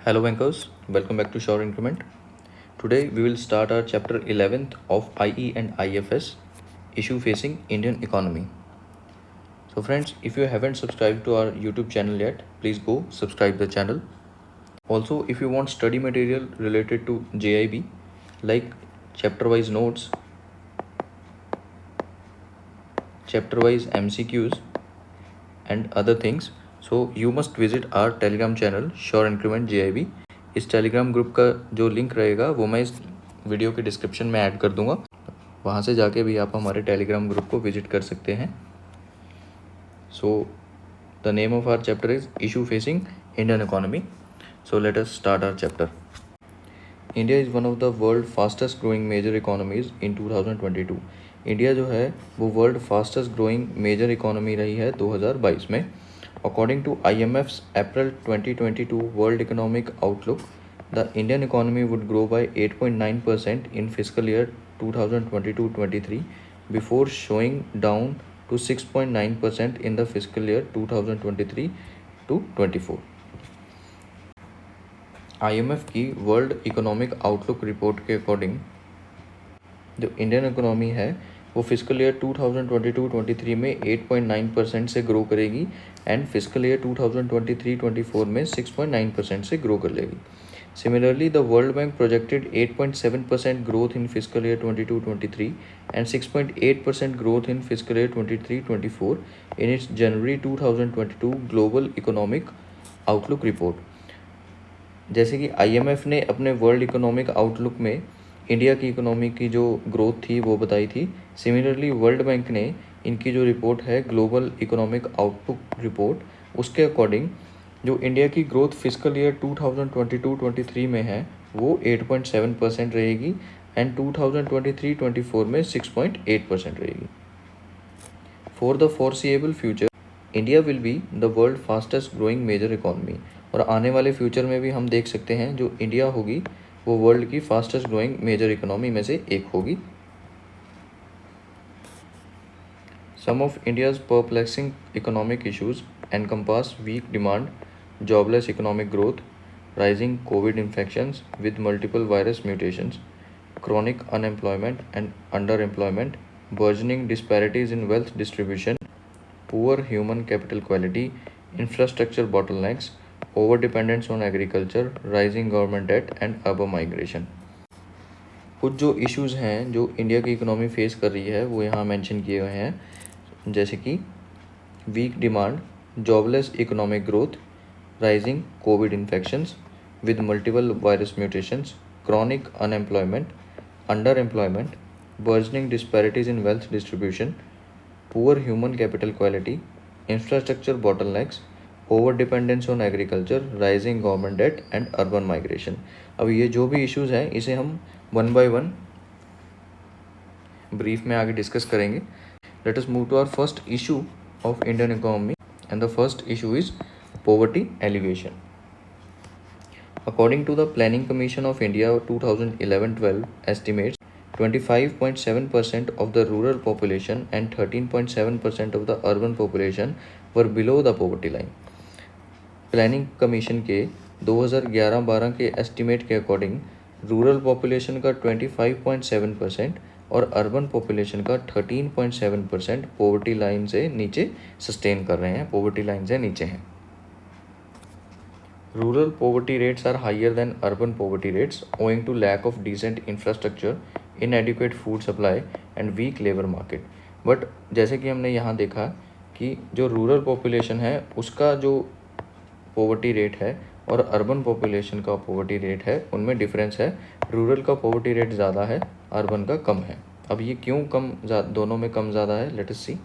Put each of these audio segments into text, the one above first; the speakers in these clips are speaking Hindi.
Hello bankers, welcome back to Sure Increment. Today we will start our chapter 11th of IE and IFS, issue facing Indian economy. So friends, if you haven't subscribed to our YouTube channel yet, please go subscribe the channel. Also, if you want study material related to JIB like chapter wise notes, chapter wise MCQs and other things, so you must visit our Telegram channel Sure Increment JIB. इस टेलीग्राम ग्रुप का जो लिंक रहेगा वो मैं इस वीडियो के डिस्क्रिप्शन में ऐड कर दूंगा, वहाँ से जाके भी आप हमारे टेलीग्राम ग्रुप को विजिट कर सकते हैं. So the name of our chapter is issue facing Indian economy. So let us start our chapter. India is one of the world fastest growing major economies in 2022. India जो है वो world fastest growing major economy रही है 2022 में. According to IMF's April 2022 World Economic Outlook, the Indian economy would grow by 8.9% in fiscal year 2022-23 before showing down to 6.9% in the fiscal year 2023-24. IMF की वर्ल्ड इकोनॉमिक आउटलुक रिपोर्ट के अकॉर्डिंग जो इंडियन इकोनॉमी है वो फिजिकल ईयर 2022-23 में 8.9% से ग्रो करेगी एंड फिजिकल ईयर 2023-24 में 6.9% से ग्रो कर लेगी. Similarly, the World Bank projected 8.7% growth in fiscal year 22-23 and 6.8% growth in fiscal year 23-24 in its January 2022 Global Economic Outlook report. जैसे कि IMF ने अपने वर्ल्ड इकोनॉमिक आउटलुक में इंडिया की इकोनॉमी की जो ग्रोथ थी वो बताई थी. सिमिलरली वर्ल्ड बैंक ने इनकी जो रिपोर्ट है ग्लोबल इकोनॉमिक आउटलुक रिपोर्ट, उसके अकॉर्डिंग जो इंडिया की ग्रोथ फिजिकल ईयर 2022-23 में है वो 8.7% रहेगी एंड 2023-24 में 6.8% रहेगी. For the foreseeable future India will be the world fastest growing major economy. और आने वाले फ्यूचर में भी हम देख सकते हैं जो इंडिया होगी वो वर्ल्ड की फास्टेस्ट ग्रोइंग मेजर इकोनॉमी में से एक होगी. Some of India's perplexing economic issues encompass weak demand, jobless economic growth, rising COVID infections with multiple virus mutations, chronic unemployment and underemployment, burgeoning disparities in wealth distribution, poor human capital quality, infrastructure bottlenecks, overdependence on agriculture, rising government debt and urban migration. कुछ जो इश्यूज़ हैं जो इंडिया की इकोनॉमी फेस कर रही है वो यहाँ मेंशन किए हुए हैं, जैसे कि weak demand, jobless economic growth, rising COVID infections with multiple virus mutations, chronic unemployment, underemployment, burgeoning disparities in wealth distribution, poor human capital quality, infrastructure bottlenecks, overdependence on agriculture, rising government debt and urban migration. अब ये जो भी इश्यूज हैं इसे हम वन बाय वन ब्रीफ में आगे डिस्कस करेंगे. Let us move to our first issue of Indian economy and the first issue is poverty alleviation. According to the Planning Commission of India 2011-12 estimates, 25.7% of the rural population and 13.7% of the urban population were below the poverty line. Planning commission के 2011-12 के एस्टिमेट के अकॉर्डिंग रूरल पॉपुलेशन का 25.7% और अर्बन पॉपुलेशन का 13.7% पोवर्टी लाइन से नीचे सस्टेन कर रहे हैं, पोवर्टी लाइन से नीचे हैं. Rural poverty rates are higher than urban poverty rates owing to lack of decent infrastructure, inadequate food supply and weak labor market. But जैसे कि हमने यहाँ देखा कि जो रूरल पॉपुलेशन है उसका जो पोवर्टी रेट है और अर्बन पॉपुलेशन का पोवर्टी रेट है उनमें डिफरेंस है. रूरल का पोवर्टी रेट ज़्यादा है, अर्बन का कम है. अब ये क्यों कम, दोनों में कम ज़्यादा है, लेट अस सी.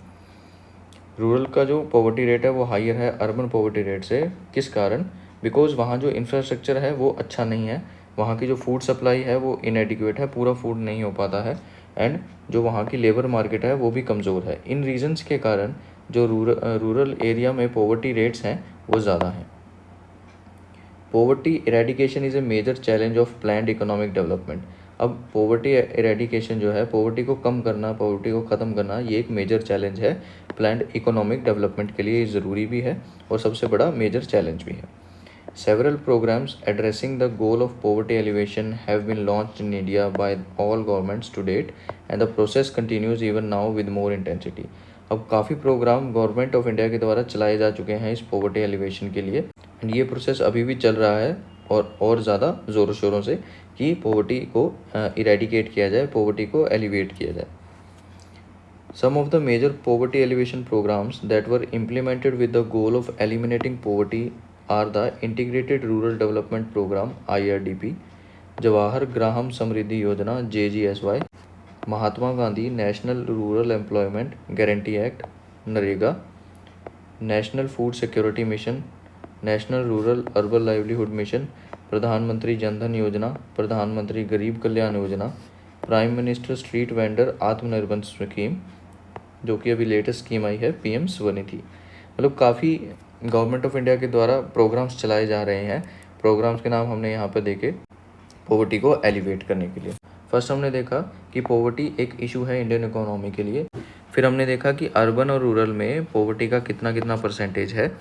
रूरल का जो पोवर्टी रेट है वो हायर है अर्बन पोवर्टी रेट से. किस कारण? बिकॉज वहाँ जो इंफ्रास्ट्रक्चर है वो अच्छा नहीं है, वहाँ की जो फूड सप्लाई है वो इनएडिक्वेट है, पूरा फूड नहीं हो पाता है एंड जो वहाँ की लेबर मार्केट है वो भी कमज़ोर है. इन रीजंस के कारण जो रूरल एरिया में पोवर्टी रेट्स हैं वो ज़्यादा हैं. Poverty eradication is a major challenge of planned economic development. अब पोवर्टी इरेडिकेशन जो है, पोवर्टी को कम करना, पोवर्टी को ख़त्म करना, ये एक मेजर चैलेंज है प्लान्ड इकोनॉमिक डेवलपमेंट के लिए. ज़रूरी भी है और सबसे बड़ा मेजर चैलेंज भी है. Several programs addressing the goal of poverty alleviation have been launched in India by all governments to date, and the process continues even now with more intensity. अब काफ़ी प्रोग्राम गवर्नमेंट ऑफ इंडिया के द्वारा चलाए जा चुके हैं इस पोवर्टी एलिवेशन के लिए, एंड ये प्रोसेस अभी भी चल रहा है और ज़्यादा ज़ोरों शोरों से कि पोवर्टी को इरेडिकेट किया जाए, पोवर्टी को एलिवेट किया जाए. Some of the major poverty alleviation programs that were implemented with the goal of eliminating poverty are the Integrated Rural Development Program IRDP, Jawahar Graham Samriddhi Yojana JGSY, Mahatma Gandhi National Rural Employment Guarantee Act NREGA, National Food Security Mission, National Rural Urban Livelihood Mission, प्रधानमंत्री जन धन योजना, प्रधानमंत्री गरीब Kalyan Yojana, prime minister street vendor आत्मनिर्भर स्कीम, जो कि अभी लेटेस्ट स्कीम आई है PM स्वनिधि. मतलब काफ़ी गवर्नमेंट ऑफ इंडिया के द्वारा प्रोग्राम्स चलाए जा रहे हैं. प्रोग्राम्स के नाम हमने यहाँ पर देखे पोवर्टी को एलिवेट करने के लिए. फर्स्ट हमने देखा कि पोवर्टी एक इशू है इंडियन इकोनॉमी के लिए. फिर हमने देखा कि अर्बन और रूरल में पोवर्टी का कितना कितना परसेंटेज है.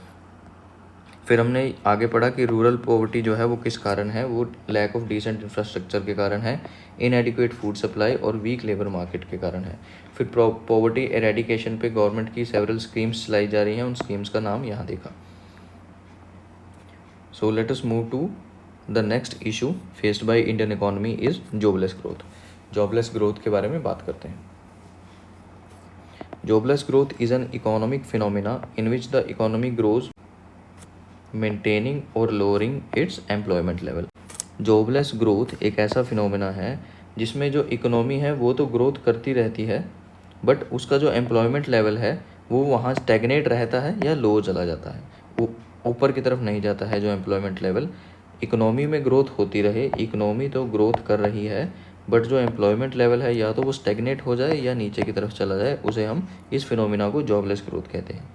फिर हमने आगे पढ़ा कि रूरल पोवर्टी जो है वो किस कारण है, वो लैक ऑफ डिसेंट इंफ्रास्ट्रक्चर के कारण है, इनएडिक्वेट फूड सप्लाई और वीक लेबर मार्केट के कारण है. फिर पोवर्टी एरेडिकेशन पे गवर्नमेंट की सेवरल स्कीम्स चलाई जा रही हैं, उन स्कीम्स का नाम यहाँ देखा. So let us move to the next issue faced by Indian economy is jobless growth. Jobless growth के बारे में बात करते हैं. Jobless growth is an economic phenomena in which the economy grows maintaining or lowering its employment level. Jobless growth एक ऐसा फिनोमेना है जिसमें जो इकोनॉमी है वो तो ग्रोथ करती रहती है, बट उसका जो एम्प्लॉयमेंट लेवल है वो वहाँ स्टैग्नेट रहता है या लो चला जाता है, वो ऊपर की तरफ नहीं जाता है. जो एम्प्लॉयमेंट लेवल, इकोनॉमी में ग्रोथ होती रहे, इकोनॉमी तो ग्रोथ कर रही है, बट जो एम्प्लॉयमेंट लेवल है या तो वो स्टैग्नेट हो जाए या नीचे की तरफ चला जाए, उसे हम इस फिनोमिना को जॉबलेस ग्रोथ कहते हैं.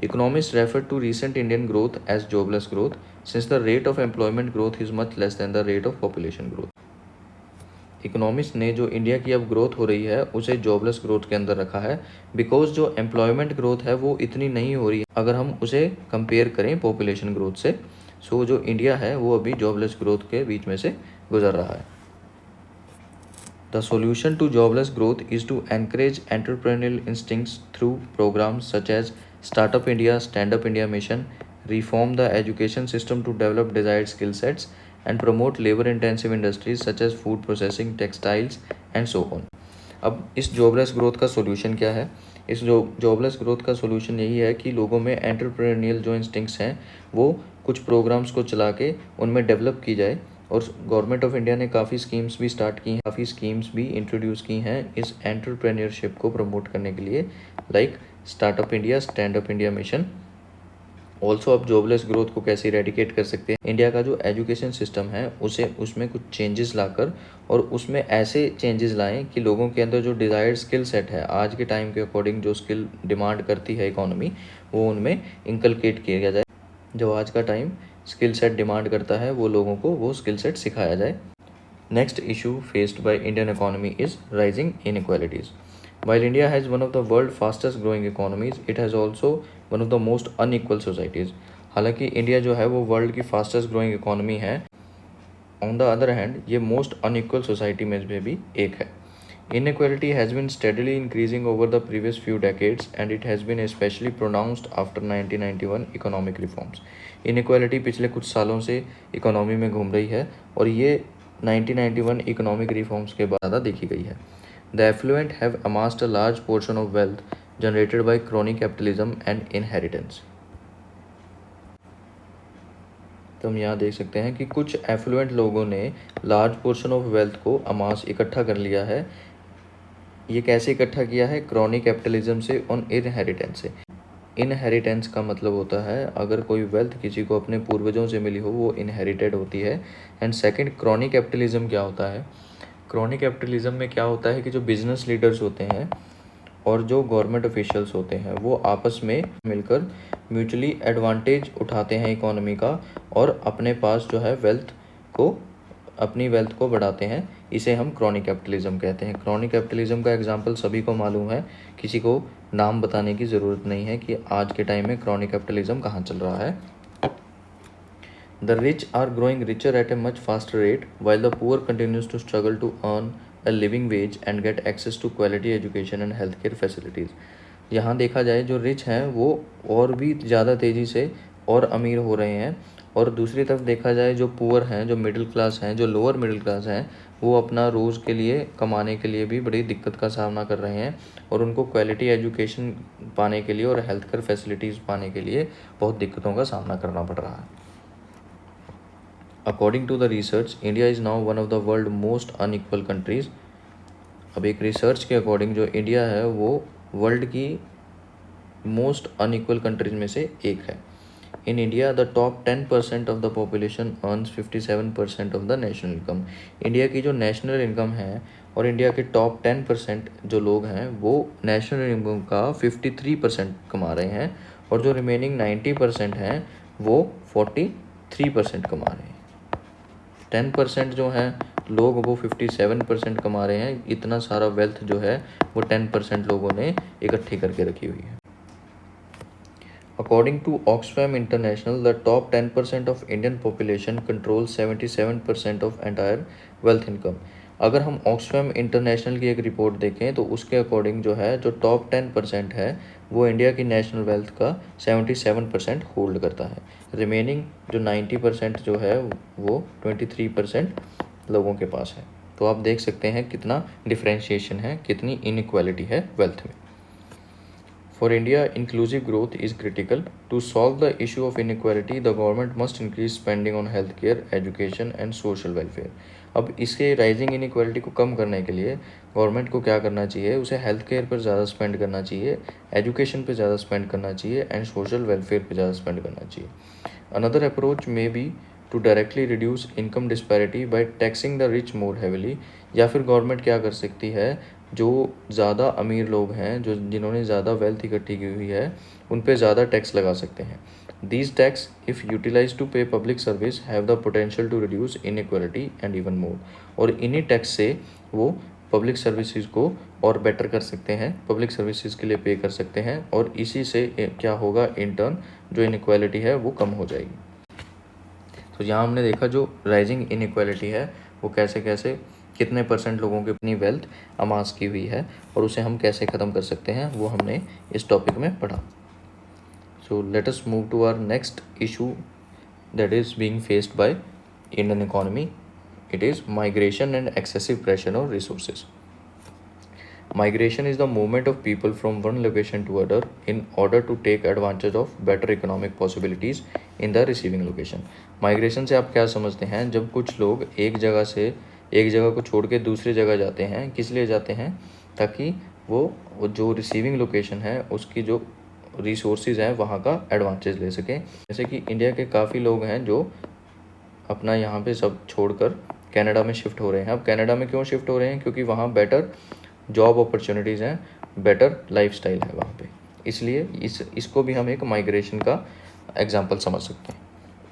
Economists refer to recent Indian growth as jobless growth, since the rate of employment growth is much less than the rate of population growth. Economist ने जो इंडिया की अब ग्रोथ हो रही है उसे जॉबलेस ग्रोथ के अंदर रखा है, बिकॉज जो एम्प्लॉयमेंट ग्रोथ है वो इतनी नहीं हो रही है अगर हम उसे कंपेयर करें पॉपुलेशन ग्रोथ से. सो जो इंडिया है वो अभी जॉबलेस ग्रोथ के बीच में से गुजर रहा है. The solution to jobless growth is to encourage entrepreneurial instincts through programs such as Startup India, Stand Up India Mission, reform the education system to develop desired skill sets, and promote labor-intensive industries such as food processing, textiles, and so on. अब इस जॉबलेस ग्रोथ का सोल्यूशन क्या है? इस जॉबलेस ग्रोथ का सोल्यूशन यही है कि लोगों में एंटरप्रेन्योरियल जो इंस्टिंक्ट्स हैं वो कुछ प्रोग्राम्स को चला के उनमें डेवलप की जाए. और गवर्नमेंट ऑफ इंडिया ने काफ़ी स्कीम्स भी स्टार्ट की हैं, काफ़ी स्कीम्स भी इंट्रोड्यूस की हैं इस एंटरप्रेन्योरशिप को प्रमोट करने के लिए, like startup India, stand up India mission. Also अब जॉबलेस ग्रोथ को कैसे इरेडिकेट कर सकते हैं, इंडिया का जो एजुकेशन सिस्टम है उसे उसमें कुछ चेंजेस लाकर और उसमें ऐसे चेंजेस लाएं कि लोगों के अंदर जो डिज़ायर्ड स्किल सेट है, आज के टाइम के अकॉर्डिंग जो स्किल डिमांड करती है इकोनॉमी, वो उनमें इंकलकेट किया जाए. जो आज का टाइम स्किल सेट डिमांड करता है वो लोगों को वो स्किल सेट सिखाया जाए. Next issue faced by Indian economy is rising inequalities. While India has one of the world's fastest growing economies, it has also one of the most unequal societies. हालांकि इंडिया जो है वो वर्ल्ड की फास्टेस्ट ग्रोइंग इकोनॉमी है, ऑन द अदर हैंड ये मोस्ट अनइक्वल सोसाइटी में से भी एक है. Inequality has been steadily increasing over the previous few decades and it has been especially pronounced after 1991 economic reforms. Inequality पिछले कुछ सालों से इकोनॉमी में घूम रही है और ये 1991 इकोनॉमिक रिफॉर्म्स के बाद ज़्यादा देखी गई है. The affluent have amassed a large portion of wealth generated by crony capitalism and inheritance. तो हम यहाँ देख सकते हैं कि कुछ एफ्लुएंट लोगों ने लार्ज पोर्शन ऑफ वेल्थ को अमास इकट्ठा कर लिया है. ये कैसे इकट्ठा किया है? क्रॉनी कैपिटलिज्म से और इनहेरिटेंस से. इनहेरिटेंस का मतलब होता है अगर कोई वेल्थ किसी को अपने पूर्वजों से मिली हो वो इनहेरिटेड होती है. एंड सेकंड, क्रॉनी कैपिटलिज्म क्या होता है? क्रॉनिक कैपिटलिज्म में क्या होता है कि जो बिजनेस लीडर्स होते हैं और जो गवर्नमेंट ऑफिशियल्स होते हैं वो आपस में मिलकर म्यूचुअली एडवांटेज उठाते हैं इकोनॉमी का और अपने पास जो है अपनी वेल्थ को बढ़ाते हैं. इसे हम क्रॉनिक कैपिटलिज्म कहते हैं. क्रॉनिक कैपिटलिज्म का एग्जांपल सभी को मालूम है, किसी को नाम बताने की ज़रूरत नहीं है कि आज के टाइम में क्रॉनिक कैपिटलिज्म कहाँ चल रहा है. The rich are growing richer at a much faster rate, while the poor continues to struggle to earn a living wage and get access to quality education and healthcare facilities. यहाँ देखा जाए जो रिच हैं वो और भी ज़्यादा तेज़ी से और अमीर हो रहे हैं, और दूसरी तरफ देखा जाए जो पुअर हैं, जो मिडिल क्लास हैं, जो लोअर मिडिल क्लास हैं, वो अपना रोज़ के लिए कमाने के लिए भी बड़ी दिक्कत का सामना कर रहे हैं, और उनको क्वालिटी एजुकेशन पाने के लिए और हेल्थ केयर फैसिलिटीज़ पाने के लिए बहुत दिक्कतों का सामना करना पड़ रहा है। According to the research, India is now one of the world most unequal countries. अब एक रिसर्च के अकॉर्डिंग जो इंडिया है वो वर्ल्ड की मोस्ट अनइक्वल कंट्रीज में से एक है। In India the top 10% of the population earns 57% of the national income. India की जो नेशनल इनकम है और इंडिया के टॉप 10% जो लोग हैं वो नेशनल इनकम का 53% कमा रहे हैं, और जो रिमेनिंग 90% हैं वो 43% कमा रहे हैं। 10% जो हैं लोग वो 57% कमा रहे हैं। इतना सारा वेल्थ जो है वो 10% लोगों ने इकट्ठी करके रखी हुई है। According to Oxfam International, the top 10% of Indian population controls 77% of entire wealth income. अगर हम ऑक्सफैम इंटरनेशनल की एक रिपोर्ट देखें तो उसके अकॉर्डिंग जो है जो टॉप 10% है वो इंडिया की नेशनल वेल्थ का 77% होल्ड करता है। रिमेनिंग जो 90% जो है वो 23% लोगों के पास है। तो आप देख सकते हैं कितना डिफ्रेंशिएशन है, कितनी इनइक्वालिटी है वेल्थ में। For India, inclusive growth is critical. To solve the issue of inequality, the government must increase spending on healthcare, education and social welfare. अब इसके राइजिंग इनइक्वालिटी को कम करने के लिए गवर्नमेंट को क्या करना चाहिए, उसे हेल्थ केयर पर ज़्यादा स्पेंड करना चाहिए, एजुकेशन पर ज़्यादा स्पेंड करना चाहिए एंड सोशल वेलफेयर पर ज़्यादा स्पेंड करना चाहिए। Another approach may be to directly reduce income disparity by taxing the rich more heavily. या फिर गवर्नमेंट क्या कर सकती है, जो ज़्यादा अमीर लोग हैं, जो जिन्होंने ज़्यादा वेल्थ इकट्ठी की हुई है, उन पे ज़्यादा टैक्स लगा सकते हैं। These tax if utilise to pay public service have the potential to reduce inequality and even more. और इन्हीं टैक्स से वो पब्लिक सर्विसेज को और बेटर कर सकते हैं, पब्लिक सर्विसेज के लिए पे कर सकते हैं, और इसी से क्या होगा, इन टर्न जो इनइक्वालिटी है वो कम हो जाएगी। तो यहाँ हमने देखा जो राइजिंग इनइक्वालिटी है वो कैसे कैसे कितने % लोगों की अपनी वेल्थ अमास की हुई है और उसे हम कैसे ख़त्म कर सकते हैं वो हमने इस टॉपिक में पढ़ा। So let us move to our next issue that is being faced by Indian economy. It is migration and excessive pressure on resources. Migration is the movement of people from one location to other in order to take advantage of better economic possibilities in the receiving location. Migration से आप क्या समझते हैं, जब कुछ लोग एक जगह को छोड़ के दूसरी जगह जाते हैं, किस लिए जाते हैं, ताकि वो जो रिसीविंग लोकेशन है उसकी जो रिसोर्सेज हैं वहाँ का एडवांटेज ले सकें। जैसे कि इंडिया के काफ़ी लोग हैं जो अपना यहाँ पे सब छोड़कर कनाडा में शिफ्ट हो रहे हैं। अब कनाडा में क्यों शिफ्ट हो रहे हैं, क्योंकि वहाँ बेटर जॉब अपॉर्चुनिटीज़ हैं, बेटर लाइफस्टाइल है वहाँ पे, इसलिए इसको भी हम एक माइग्रेशन का एग्जांपल समझ सकते हैं।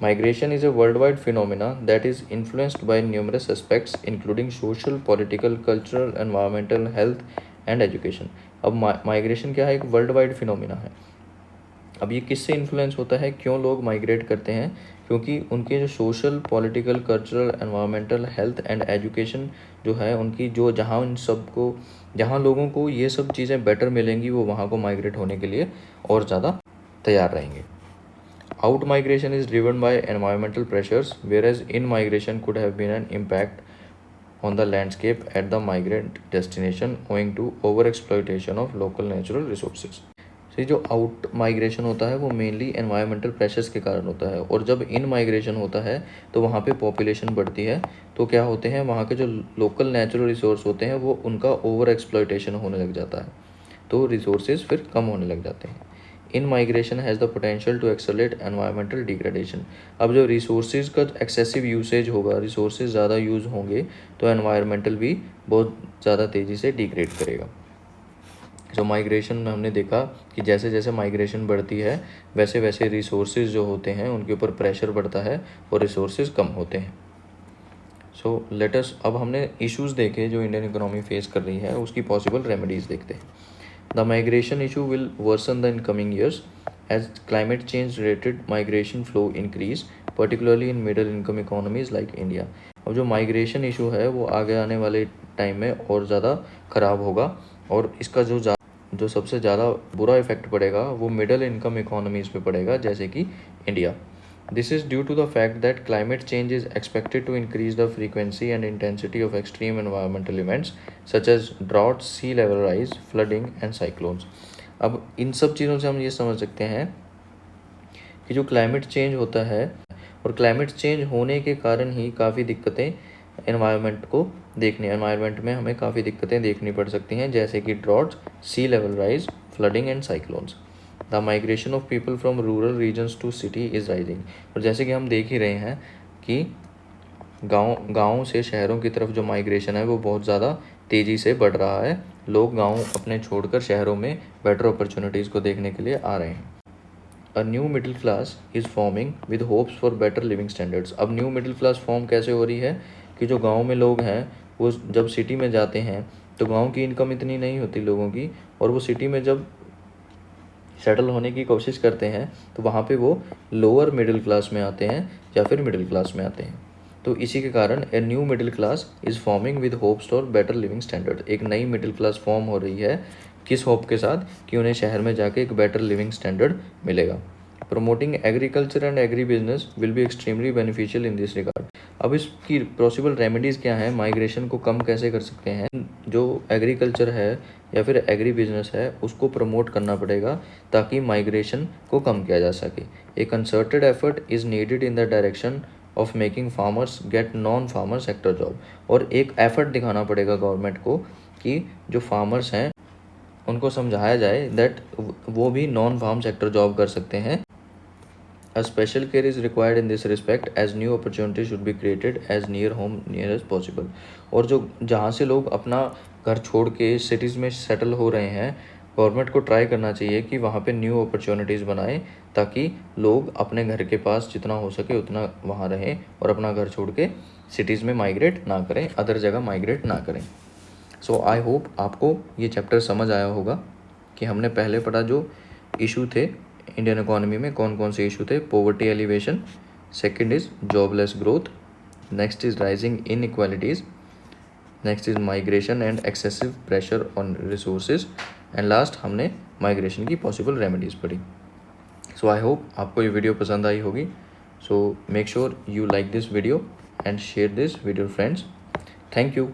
Migration is a world wide phenomena that is influenced by numerous aspects including social, political, cultural, environmental, health and education. अब माइग्रेशन क्या है, एक वर्ल्ड वाइड फिनोमिना है। अब ये किससे इन्फ्लुएंस होता है, क्यों लोग माइग्रेट करते हैं, क्योंकि उनके जो social, political, cultural, environmental, health and education जो है उनकी जो जहाँ लोगों को ये सब चीज़ें बेटर मिलेंगी वो वहाँ को माइग्रेट होने के लिए और ज़्यादा तैयार रहेंगे। Out migration is driven by environmental pressures whereas in migration could have been an impact on the landscape at the migrant destination owing to over exploitation of local natural resources। से जो आउट माइग्रेशन होता है वो मेनली एनवायरमेंटल प्रेशर्स के कारण होता है, और जब इन माइग्रेशन होता है तो वहाँ पे पॉपुलेशन बढ़ती है, तो क्या होते हैं, वहाँ के जो लोकल नेचुरल रिसोर्स होते हैं वो उनका ओवर एक्सप्लॉयटेशन होने लग जाता है, तो रिसोर्सेज फिर कम होने लग जाते हैं। In migration has the potential to accelerate environmental degradation. अब जो रिसोर्सेज का एक्सेसिव यूसेज होगा, रिसोर्सेज ज़्यादा यूज़ होंगे तो एनवायरमेंटल भी बहुत ज़्यादा तेज़ी से डिग्रेड करेगा। जो माइग्रेशन में हमने देखा कि जैसे जैसे माइग्रेशन बढ़ती है वैसे वैसे रिसोर्सेज जो होते हैं उनके ऊपर प्रेशर बढ़ता है और रिसोर्सेज कम होते हैं। सो लेटस अब हमने इश्यूज़ देखे जो इंडियन इकोनॉमी फेस कर रही है, उसकी पॉसिबल रेमेडीज़ देखते हैं। The migration issue will worsen the in coming years as climate change related migration flow increase particularly in middle income economies like India. अब जो माइग्रेशन इशू है वो आगे आने वाले टाइम में और ज़्यादा ख़राब होगा, और इसका जो सबसे ज़्यादा बुरा इफेक्ट पड़ेगा वो मिडिल इनकम इकोनॉमीज़ पे पड़ेगा, जैसे कि India. This is due to the fact that climate change is expected to increase the frequency and intensity of extreme environmental events such as droughts, sea level rise, flooding and cyclones। अब इन सब चीज़ों से हम ये समझ सकते हैं कि जो क्लाइमेट चेंज होता है, और क्लाइमेट चेंज होने के कारण ही काफ़ी दिक्कतें एनवायरनमेंट में हमें काफ़ी दिक्कतें देखनी पड़ सकती हैं, जैसे कि droughts, sea level rise, flooding and cyclones. The migration of people from rural regions to city is rising. और जैसे कि हम देख ही रहे हैं कि गाँव से शहरों की तरफ जो माइग्रेशन है वो बहुत ज़्यादा तेज़ी से बढ़ रहा है। लोग गाँव अपने छोड़कर शहरों में बेटर अपॉर्चुनिटीज़ को देखने के लिए आ रहे हैं। A new middle class is forming with hopes for better living standards. अब न्यू मिडिल क्लास फॉर्म कैसे हो रही है कि जो गांव में लोग हैं वो जब सिटी में जाते हैं तो गांव की इनकम इतनी नहीं होती लोगों की, और वो सिटी में जब सेटल होने की कोशिश करते हैं तो वहाँ पे वो लोअर मिडिल क्लास में आते हैं या फिर मिडिल क्लास में आते हैं। तो इसी के कारण a new middle class is forming with hopes for better living standard. एक नई मिडिल क्लास फॉर्म हो रही है, किस होप के साथ कि उन्हें शहर में जाके एक बेटर लिविंग स्टैंडर्ड मिलेगा। Promoting agriculture and agri business will be extremely beneficial in this regard. अब इसकी पॉसिबल रेमेडीज़ क्या हैं, माइग्रेशन को कम कैसे कर सकते हैं। जो एग्रीकल्चर है या फिर एग्री बिजनेस है उसको प्रमोट करना पड़ेगा ताकि माइग्रेशन को कम किया जा सके। A concerted effort is needed in the direction of making farmers get non farmer sector job. और एक एफर्ट दिखाना पड़ेगा गवर्नमेंट को कि जो फार्मर्स हैं उनको समझाया जाए दैट वो भी नॉन फार्म सेक्टर जॉब कर सकते हैं। A special care is required in this respect as new opportunities should be created as near home near as possible। और जो जहाँ से लोग अपना घर छोड़ के सिटीज़ में सेटल हो रहे हैं, गवर्नमेंट को ट्राई करना चाहिए कि वहाँ पे न्यू अपॉर्चुनिटीज़ बनाए ताकि लोग अपने घर के पास जितना हो सके उतना वहाँ रहें और अपना घर छोड़ के सिटीज़ में माइग्रेट ना करें, अदर जगह माइग्रेट ना करें। सो आई होप आपको ये चैप्टर समझ आया होगा कि हमने पहले पढ़ा जो इशू थे इंडियन इकोनॉमी में कौन कौन से इशू थे। Poverty alleviation, second is jobless growth, next is rising inequalities, next is migration and excessive pressure on resources, and last हमने माइग्रेशन की पॉसिबल रेमेडीज़ पढ़ी। सो आई होप आपको ये वीडियो पसंद आई होगी। So make sure you like this video and share this with your friends. Thank you.